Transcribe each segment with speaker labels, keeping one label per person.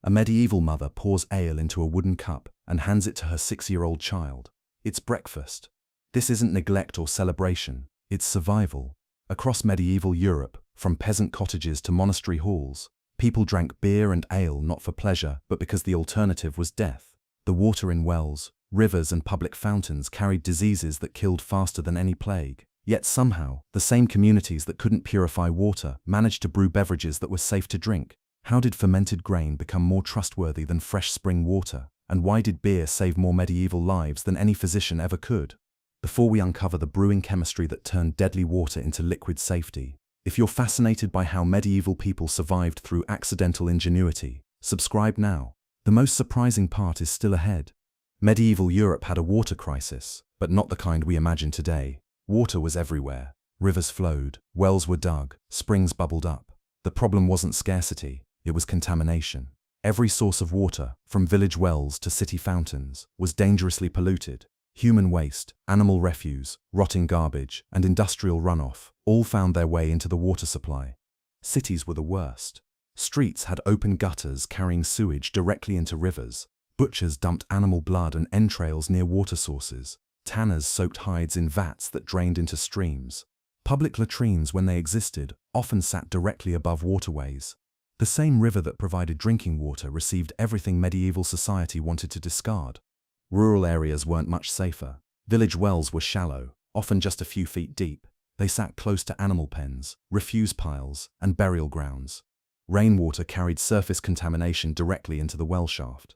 Speaker 1: A medieval mother pours ale into a wooden cup and hands it to her 6-year-old child. It's breakfast. This isn't neglect or celebration, it's survival. Across medieval Europe, from peasant cottages to monastery halls, people drank beer and ale not for pleasure but because the alternative was death. The water in wells, rivers and public fountains carried diseases that killed faster than any plague. Yet somehow, the same communities that couldn't purify water managed to brew beverages that were safe to drink. How did fermented grain become more trustworthy than fresh spring water? And why did beer save more medieval lives than any physician ever could? Before we uncover the brewing chemistry that turned deadly water into liquid safety, if you're fascinated by how medieval people survived through accidental ingenuity, subscribe now. The most surprising part is still ahead. Medieval Europe had a water crisis, but not the kind we imagine today. Water was everywhere. Rivers flowed, wells were dug, springs bubbled up. The problem wasn't scarcity, it was contamination. Every source of water, from village wells to city fountains, was dangerously polluted. Human waste, animal refuse, rotting garbage, and industrial runoff all found their way into the water supply. Cities were the worst. Streets had open gutters carrying sewage directly into rivers. Butchers dumped animal blood and entrails near water sources. Tanners soaked hides in vats that drained into streams. Public latrines, when they existed, often sat directly above waterways. The same river that provided drinking water received everything medieval society wanted to discard. Rural areas weren't much safer. Village wells were shallow, often just a few feet deep. They sat close to animal pens, refuse piles, and burial grounds. Rainwater carried surface contamination directly into the well shaft.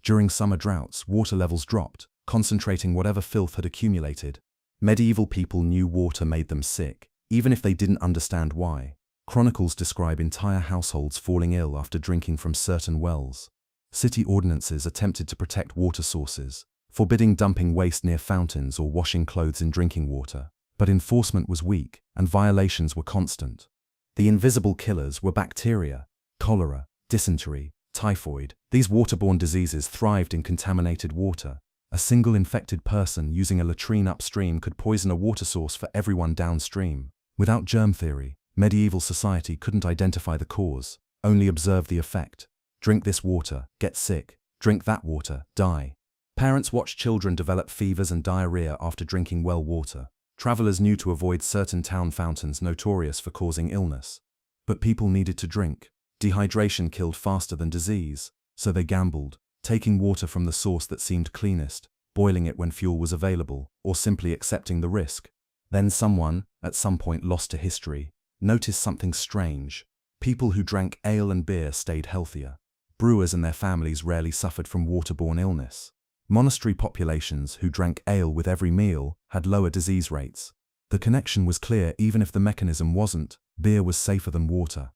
Speaker 1: During summer droughts, water levels dropped, concentrating whatever filth had accumulated. Medieval people knew water made them sick, even if they didn't understand why. Chronicles describe entire households falling ill after drinking from certain wells. City ordinances attempted to protect water sources, forbidding dumping waste near fountains or washing clothes in drinking water. But enforcement was weak, and violations were constant. The invisible killers were bacteria, cholera, dysentery, typhoid. These waterborne diseases thrived in contaminated water. A single infected person using a latrine upstream could poison a water source for everyone downstream. Without germ theory, medieval society couldn't identify the cause, only observe the effect. Drink this water, get sick. Drink that water, die. Parents watched children develop fevers and diarrhea after drinking well water. Travelers knew to avoid certain town fountains notorious for causing illness. But people needed to drink. Dehydration killed faster than disease, so they gambled, taking water from the source that seemed cleanest, boiling it when fuel was available, or simply accepting the risk. Then someone, at some point lost to history, noticed something strange. People who drank ale and beer stayed healthier. Brewers and their families rarely suffered from waterborne illness. Monastery populations who drank ale with every meal had lower disease rates. The connection was clear even if the mechanism wasn't. Beer was safer than water.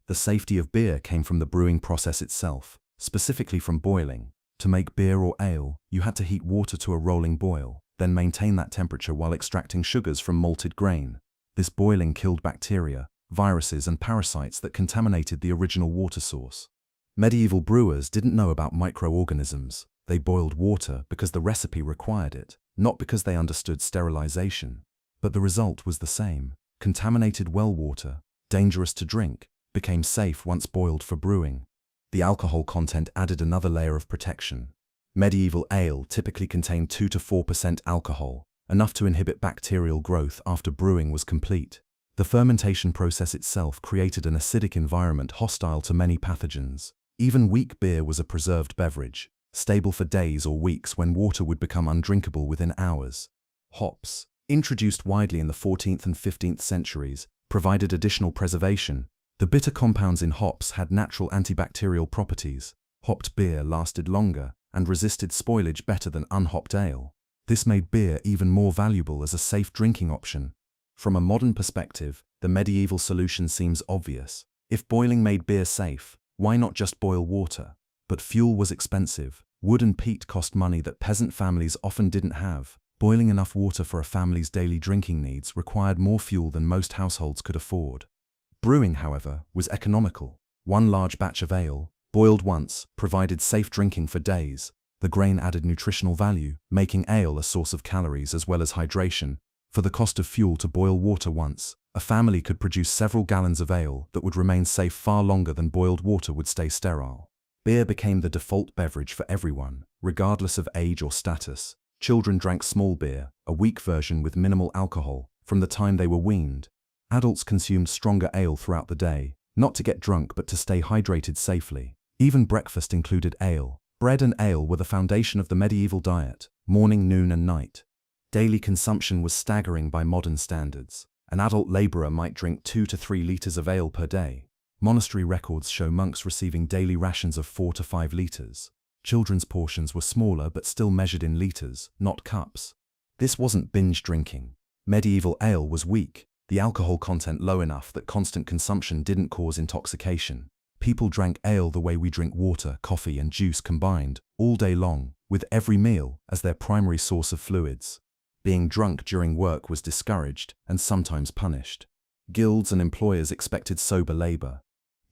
Speaker 1: The safety of beer came from the brewing process itself, specifically from boiling. To make beer or ale, you had to heat water to a rolling boil, then maintain that temperature while extracting sugars from malted grain. This boiling killed bacteria, viruses and parasites that contaminated the original water source. Medieval brewers didn't know about microorganisms. They boiled water because the recipe required it, not because they understood sterilization. But the result was the same. Contaminated well water, dangerous to drink, became safe once boiled for brewing. The alcohol content added another layer of protection. Medieval ale typically contained 2 to 4% alcohol, enough to inhibit bacterial growth after brewing was complete. The fermentation process itself created an acidic environment hostile to many pathogens. Even weak beer was a preserved beverage, stable for days or weeks when water would become undrinkable within hours. Hops, introduced widely in the 14th and 15th centuries, provided additional preservation. The bitter compounds in hops had natural antibacterial properties. Hopped beer lasted longer and resisted spoilage better than unhopped ale. This made beer even more valuable as a safe drinking option. From a modern perspective, the medieval solution seems obvious. If boiling made beer safe, why not just boil water? But fuel was expensive. Wood and peat cost money that peasant families often didn't have. Boiling enough water for a family's daily drinking needs required more fuel than most households could afford. Brewing, however, was economical. One large batch of ale, boiled once, provided safe drinking for days. The grain added nutritional value, making ale a source of calories as well as hydration. For the cost of fuel to boil water once, a family could produce several gallons of ale that would remain safe far longer than boiled water would stay sterile. Beer became the default beverage for everyone, regardless of age or status. Children drank small beer, a weak version with minimal alcohol, from the time they were weaned. Adults consumed stronger ale throughout the day, not to get drunk but to stay hydrated safely. Even breakfast included ale. Bread and ale were the foundation of the medieval diet, morning, noon, and night. Daily consumption was staggering by modern standards. An adult laborer might drink 2 to 3 liters of ale per day. Monastery records show monks receiving daily rations of 4 to 5 liters. Children's portions were smaller but still measured in liters, not cups. This wasn't binge drinking. Medieval ale was weak, the alcohol content low enough that constant consumption didn't cause intoxication. People drank ale the way we drink water, coffee, and juice combined, all day long, with every meal as their primary source of fluids. Being drunk during work was discouraged and sometimes punished. Guilds and employers expected sober labor.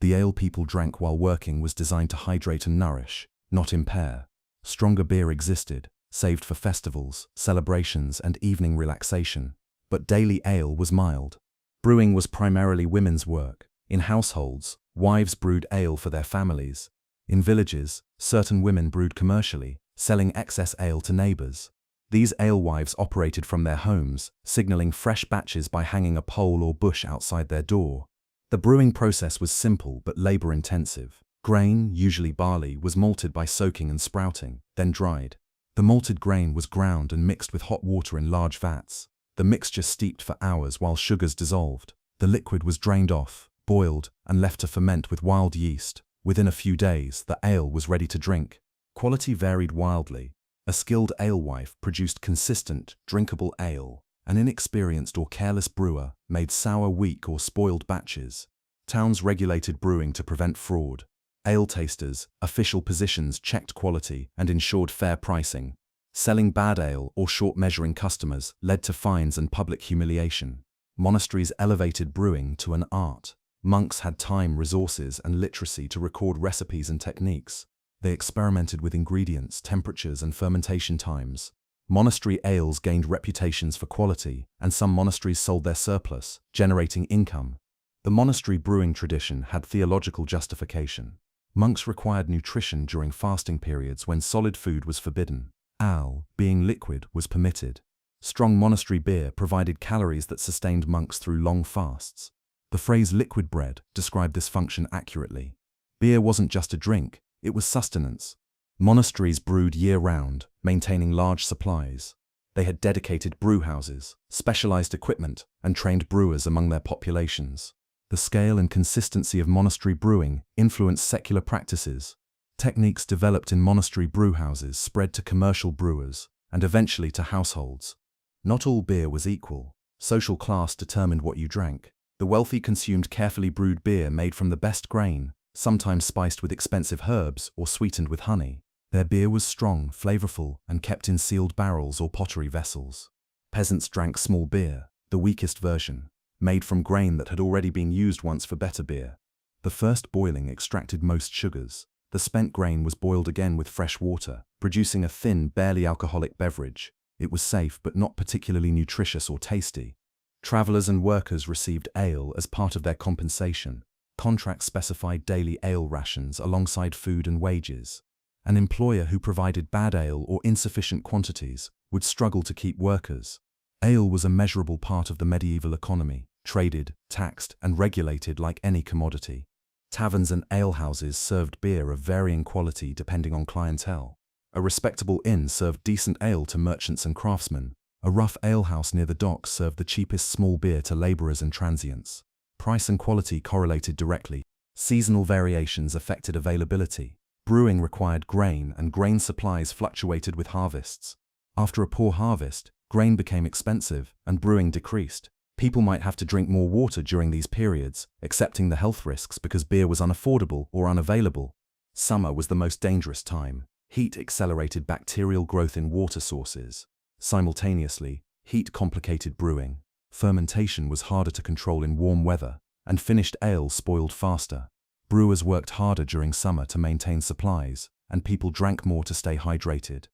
Speaker 1: The ale people drank while working was designed to hydrate and nourish, not impair. Stronger beer existed, saved for festivals, celebrations, and evening relaxation. But daily ale was mild. Brewing was primarily women's work. In households, wives brewed ale for their families. In villages, certain women brewed commercially, selling excess ale to neighbors. These alewives operated from their homes, signaling fresh batches by hanging a pole or bush outside their door. The brewing process was simple but labor-intensive. Grain, usually barley, was malted by soaking and sprouting, then dried. The malted grain was ground and mixed with hot water in large vats. The mixture steeped for hours while sugars dissolved. The liquid was drained off, boiled, and left to ferment with wild yeast. Within a few days, the ale was ready to drink. Quality varied wildly. A skilled alewife produced consistent, drinkable ale. An inexperienced or careless brewer made sour, weak, or spoiled batches. Towns regulated brewing to prevent fraud. Ale tasters, official positions checked quality and ensured fair pricing. Selling bad ale or short-measuring customers led to fines and public humiliation. Monasteries elevated brewing to an art. Monks had time, resources, and literacy to record recipes and techniques. They experimented with ingredients, temperatures, and fermentation times. Monastery ales gained reputations for quality, and some monasteries sold their surplus, generating income. The monastery brewing tradition had theological justification. Monks required nutrition during fasting periods when solid food was forbidden. Ale, being liquid, was permitted. Strong monastery beer provided calories that sustained monks through long fasts. The phrase liquid bread described this function accurately. Beer wasn't just a drink, it was sustenance. Monasteries brewed year-round, maintaining large supplies. They had dedicated brewhouses, specialized equipment, and trained brewers among their populations. The scale and consistency of monastery brewing influenced secular practices. Techniques developed in monastery brewhouses spread to commercial brewers, and eventually to households. Not all beer was equal. Social class determined what you drank. The wealthy consumed carefully brewed beer made from the best grain, sometimes spiced with expensive herbs or sweetened with honey. Their beer was strong, flavorful, and kept in sealed barrels or pottery vessels. Peasants drank small beer, the weakest version, made from grain that had already been used once for better beer. The first boiling extracted most sugars. The spent grain was boiled again with fresh water, producing a thin, barely alcoholic beverage. It was safe but not particularly nutritious or tasty. Travelers and workers received ale as part of their compensation. Contracts specified daily ale rations alongside food and wages. An employer who provided bad ale or insufficient quantities would struggle to keep workers. Ale was a measurable part of the medieval economy, traded, taxed, and regulated like any commodity. Taverns and alehouses served beer of varying quality depending on clientele. A respectable inn served decent ale to merchants and craftsmen. A rough alehouse near the docks served the cheapest small beer to laborers and transients. Price and quality correlated directly. Seasonal variations affected availability. Brewing required grain, and grain supplies fluctuated with harvests. After a poor harvest, grain became expensive, and brewing decreased. People might have to drink more water during these periods, accepting the health risks because beer was unaffordable or unavailable. Summer was the most dangerous time. Heat accelerated bacterial growth in water sources. Simultaneously, heat complicated brewing. Fermentation was harder to control in warm weather, and finished ale spoiled faster. Brewers worked harder during summer to maintain supplies, and people drank more to stay hydrated.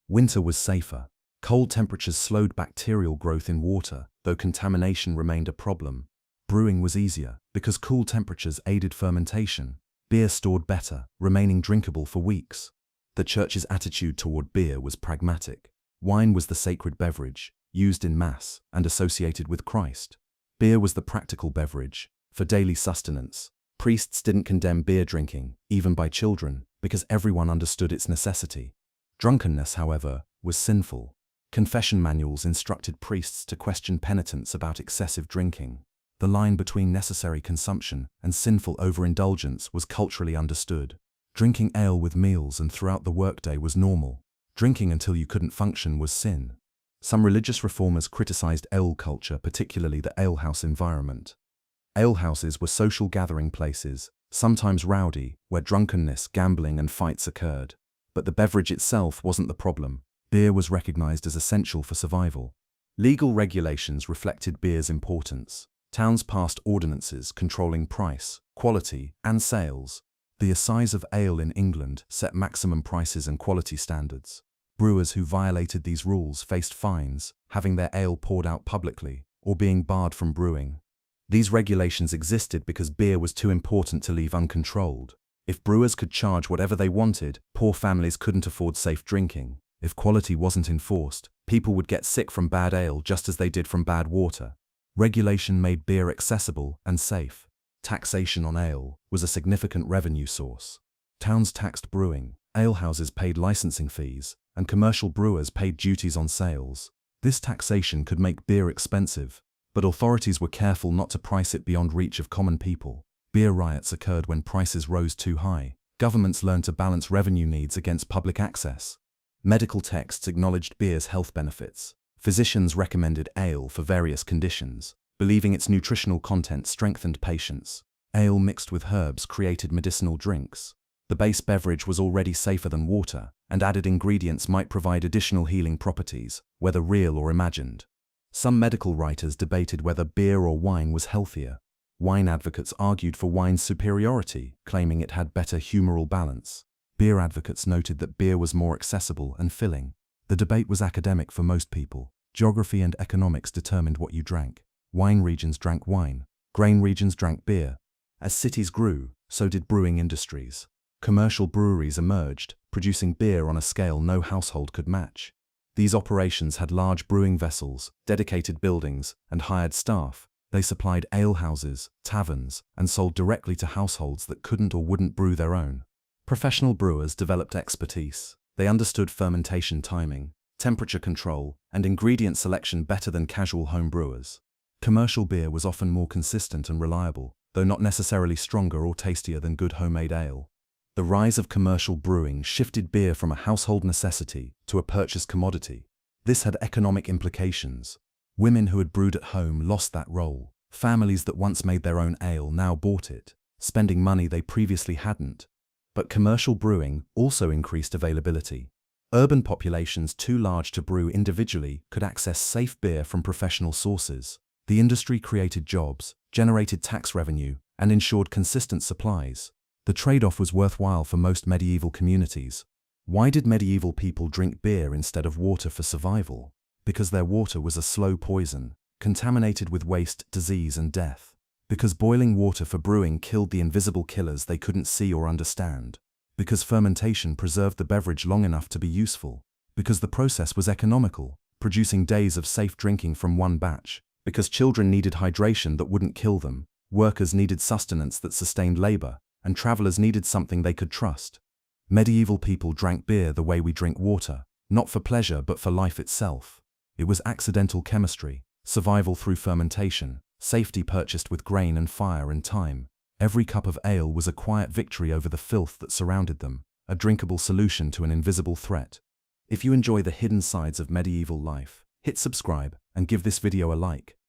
Speaker 1: Winter was safer. Cold temperatures slowed bacterial growth in water, though contamination remained a problem. Brewing was easier, because cool temperatures aided fermentation. Beer stored better, remaining drinkable for weeks. The church's attitude toward beer was pragmatic. Wine was the sacred beverage, used in Mass and associated with Christ. Beer was the practical beverage, for daily sustenance. Priests didn't condemn beer drinking, even by children, because everyone understood its necessity. Drunkenness, however, was sinful. Confession manuals instructed priests to question penitents about excessive drinking. The line between necessary consumption and sinful overindulgence was culturally understood. Drinking ale with meals and throughout the workday was normal. Drinking until you couldn't function was sin. Some religious reformers criticized ale culture, particularly the alehouse environment. Alehouses were social gathering places, sometimes rowdy, where drunkenness, gambling, and fights occurred. But the beverage itself wasn't the problem. Beer was recognized as essential for survival. Legal regulations reflected beer's importance. Towns passed ordinances controlling price, quality, and sales. The assize of ale in England set maximum prices and quality standards. Brewers who violated these rules faced fines, having their ale poured out publicly, or being barred from brewing. These regulations existed because beer was too important to leave uncontrolled. If brewers could charge whatever they wanted, poor families couldn't afford safe drinking. If quality wasn't enforced, people would get sick from bad ale just as they did from bad water. Regulation made beer accessible and safe. Taxation on ale was a significant revenue source. Towns taxed brewing, alehouses paid licensing fees, and commercial brewers paid duties on sales. This taxation could make beer expensive, but authorities were careful not to price it beyond reach of common people. Beer riots occurred when prices rose too high. Governments learned to balance revenue needs against public access. Medical texts acknowledged beer's health benefits. Physicians recommended ale for various conditions, believing its nutritional content strengthened patients. Ale mixed with herbs created medicinal drinks. The base beverage was already safer than water, and added ingredients might provide additional healing properties, whether real or imagined. Some medical writers debated whether beer or wine was healthier. Wine advocates argued for wine's superiority, claiming it had better humoral balance. Beer advocates noted that beer was more accessible and filling. The debate was academic for most people. Geography and economics determined what you drank. Wine regions drank wine. Grain regions drank beer. As cities grew, so did brewing industries. Commercial breweries emerged, producing beer on a scale no household could match. These operations had large brewing vessels, dedicated buildings, and hired staff. They supplied alehouses, taverns, and sold directly to households that couldn't or wouldn't brew their own. Professional brewers developed expertise. They understood fermentation timing, temperature control, and ingredient selection better than casual home brewers. Commercial beer was often more consistent and reliable, though not necessarily stronger or tastier than good homemade ale. The rise of commercial brewing shifted beer from a household necessity to a purchased commodity. This had economic implications. Women who had brewed at home lost that role. Families that once made their own ale now bought it, spending money they previously hadn't. But commercial brewing also increased availability. Urban populations too large to brew individually could access safe beer from professional sources. The industry created jobs, generated tax revenue, and ensured consistent supplies. The trade-off was worthwhile for most medieval communities. Why did medieval people drink beer instead of water for survival? Because their water was a slow poison, contaminated with waste, disease, and death. Because boiling water for brewing killed the invisible killers they couldn't see or understand. Because fermentation preserved the beverage long enough to be useful. Because the process was economical, producing days of safe drinking from one batch. Because children needed hydration that wouldn't kill them, workers needed sustenance that sustained labor, and travelers needed something they could trust. Medieval people drank beer the way we drink water, not for pleasure but for life itself. It was accidental chemistry, survival through fermentation, safety purchased with grain and fire and time. Every cup of ale was a quiet victory over the filth that surrounded them, a drinkable solution to an invisible threat. If you enjoy the hidden sides of medieval life, hit subscribe and give this video a like.